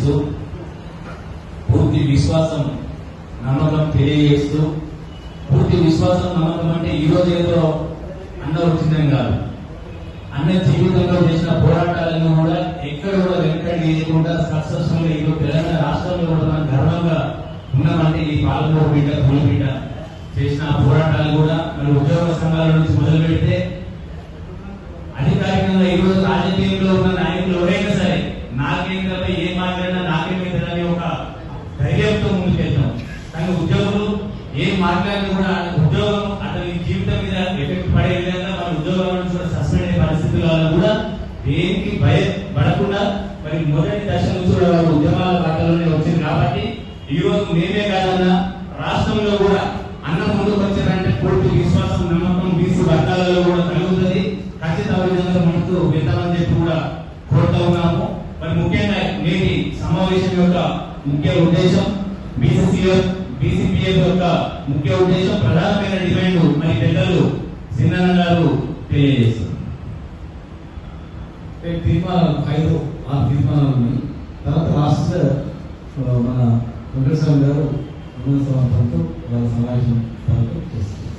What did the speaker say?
తెలియజేస్తూ, పూర్తి విశ్వాసం నమ్మకం తెలియజేస్తూ, పూర్తి విశ్వాసం నమ్మకం అంటే ఈ రోజు ఏదో అన్న వచ్చిందని కాదు, అన్న జీవితంలో చేసిన పోరాటాలను కూడా ఎక్కడ కూడా వెనకడి వేయకుండా సక్సెస్ఫుల్ గా ఈరోజు తెలంగాణ రాష్ట్రంలో కూడా మనం గర్వంగా ఉన్నామంటే ఈ పాలమూరు బిడ్డ పులి బిడ్డ చేసిన పోరాటాలు కూడా మన ఉద్యోగ సంఘాల నుంచి మొదలు పెడితే అధికారికంగా ఈ రోజు రాజకీయంలో ఉన్న నాయకులు ఎవరైనా సరే నాకేంద్రపై ఏం మాట్లాడినా నాకేమైందని ఒక ధైర్యంతో ముందుకెళ్తాం. కానీ ఉద్యోగులు ఏం మాట్లాడినా కూడా ఉద్యోగం అతని జీవితం మీద ఎఫెక్ట్ పడే విధంగా మన ఉద్యోగాల నుంచి కూడా సస్పెండ్ అయ్యే పరిస్థితులలో కూడా దేనికి భయపడకుండా మరి మొదటి దశ నుంచి కూడా వారు ఉద్యమాల బాటలోనే వచ్చింది. కాబట్టి ఈ రోజు మేమే కాదన్నా రాష్ట్రంలో కూడా అన్న ముందుకు వచ్చారంటే పూర్తి విశ్వాసం నమ్మకం బీసీ వర్గాలలో కూడా కలుగుతుంది. ఖచ్చితంగా విధంగా మనకు వెళ్తామని చెప్పి కూడా కోరుతా ఉన్నాము. మరి ముఖ్యంగా నేటి సమావేశం యొక్క ముఖ్య ఉద్దేశం బీసీపీఎఫ్ యొక్క ముఖ్య ఉద్దేశం ప్రధానమైన డిమాండ్ మరి పెద్దలు సిన్నన్న గారు తెలియజేస్తారు. తీర్మానాలు 5-6 తీర్మానాలు ఉన్నాయి. తర్వాత రాష్ట్ర మన వెంకటస్వామి గారు సమావేశం చేస్తారు.